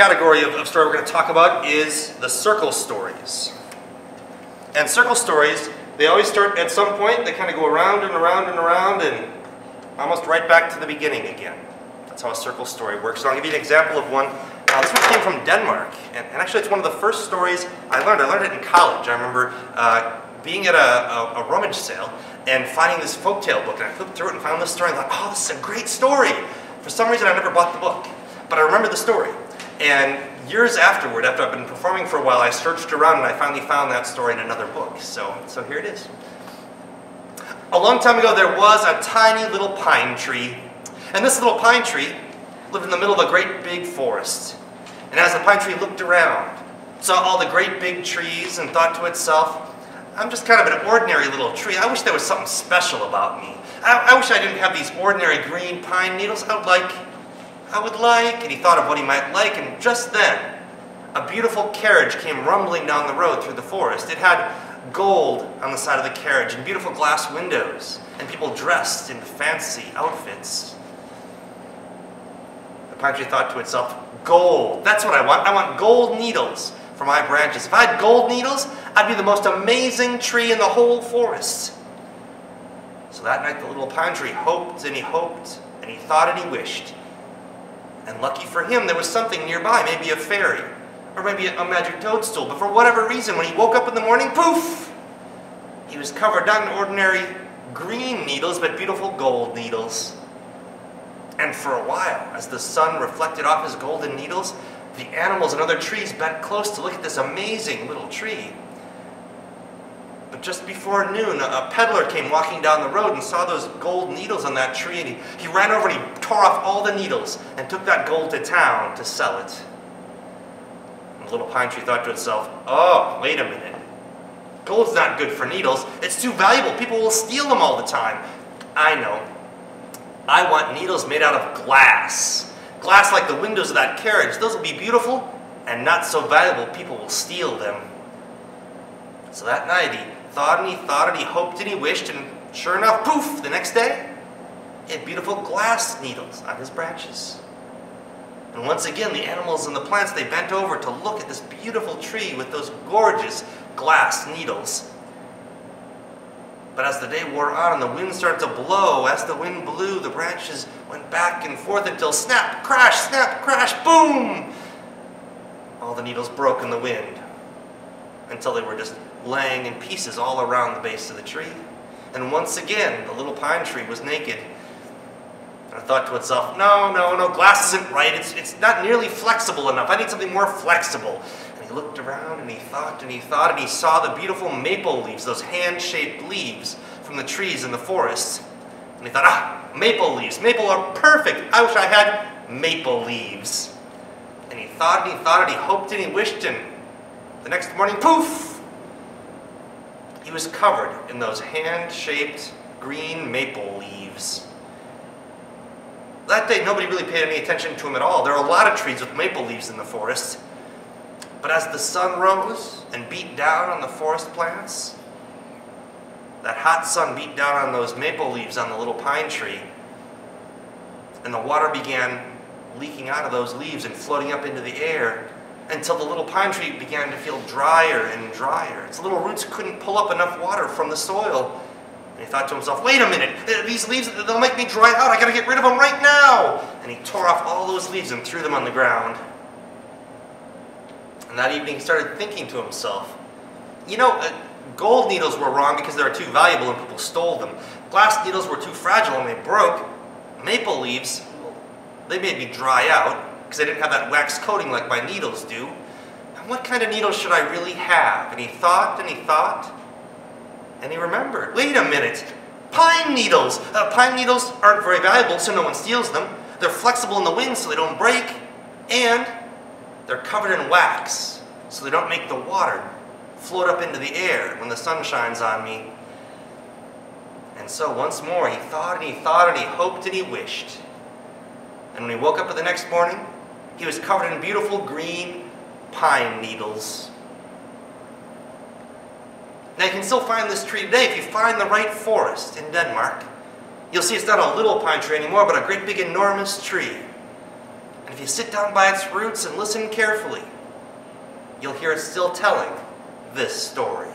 category of story we're going to talk about is the circle stories. And circle stories, they always start at some point, they kind of go around and around and around and almost right back to the beginning again. That's how a circle story works. So I'll give you an example of one. This one came from Denmark, and actually it's one of the first stories I learned. I learned it in college. I remember being at a rummage sale and finding this folktale book, and I flipped through it and found this story and thought, oh, this is a great story. For some reason I never bought the book, but I remember the story. And years afterward, after I've been performing for a while, I searched around and I finally found that story in another book. So here it is. A long time ago there was a tiny little pine tree, and this little pine tree lived in the middle of a great big forest. And as the pine tree looked around, saw all the great big trees and thought to itself, I'm just kind of an ordinary little tree. I wish there was something special about me. I wish I didn't have these ordinary green pine needles. I would like, and he thought of what he might like, and just then, a beautiful carriage came rumbling down the road through the forest. It had gold on the side of the carriage and beautiful glass windows, and people dressed in fancy outfits. The pine tree thought to itself, gold, that's what I want. I want gold needles for my branches. If I had gold needles, I'd be the most amazing tree in the whole forest. So that night the little pine tree hoped and he thought and he wished. And lucky for him, there was something nearby, maybe a fairy, or maybe a magic toadstool. But for whatever reason, when he woke up in the morning, poof! He was covered not in ordinary green needles, but beautiful gold needles. And for a while, as the sun reflected off his golden needles, the animals and other trees bent close to look at this amazing little tree. But just before noon, a peddler came walking down the road and saw those gold needles on that tree, and he ran over and he tore off all the needles and took that gold to town to sell it. And the little pine tree thought to itself, oh, wait a minute. Gold's not good for needles. It's too valuable. People will steal them all the time. I know. I want needles made out of glass. Glass like the windows of that carriage. Those will be beautiful and not so valuable. People will steal them. So that night he thought and he thought and he hoped and he wished, and sure enough, poof, the next day, he had beautiful glass needles on his branches. And once again, the animals and the plants, they bent over to look at this beautiful tree with those gorgeous glass needles. But as the day wore on and the wind started to blow, as the wind blew, the branches went back and forth until snap, crash, boom! All the needles broke in the wind until they were just laying in pieces all around the base of the tree. And once again, the little pine tree was naked. And I thought to itself, no, glass isn't right. It's not nearly flexible enough. I need something more flexible. And he looked around and he thought and he thought, and he saw the beautiful maple leaves, those hand-shaped leaves from the trees in the forest. And he thought, maple leaves. Maple are perfect. I wish I had maple leaves. And he thought and he thought and he hoped and he wished, and the next morning, poof! He was covered in those hand-shaped green maple leaves. That day, nobody really paid any attention to him at all. There are a lot of trees with maple leaves in the forest. But as the sun rose and beat down on the forest plants, that hot sun beat down on those maple leaves on the little pine tree, and the water began leaking out of those leaves and floating up into the air, until the little pine tree began to feel drier and drier. Its little roots couldn't pull up enough water from the soil. And he thought to himself, wait a minute, these leaves, they'll make me dry out. I gotta get rid of them right now. And he tore off all those leaves and threw them on the ground. And that evening he started thinking to himself, you know, gold needles were wrong because they were too valuable and people stole them. Glass needles were too fragile and they broke. Maple leaves, they made me dry out, because I didn't have that wax coating like my needles do. And what kind of needles should I really have? And he thought and he thought, and he remembered, wait a minute, pine needles! Pine needles aren't very valuable, so no one steals them. They're flexible in the wind so they don't break, and they're covered in wax so they don't make the water float up into the air when the sun shines on me. And so once more he thought and he thought and he hoped and he wished. And when he woke up the next morning, he was covered in beautiful green pine needles. Now you can still find this tree today if you find the right forest in Denmark. You'll see it's not a little pine tree anymore, but a great big enormous tree. And if you sit down by its roots and listen carefully, you'll hear it still telling this story.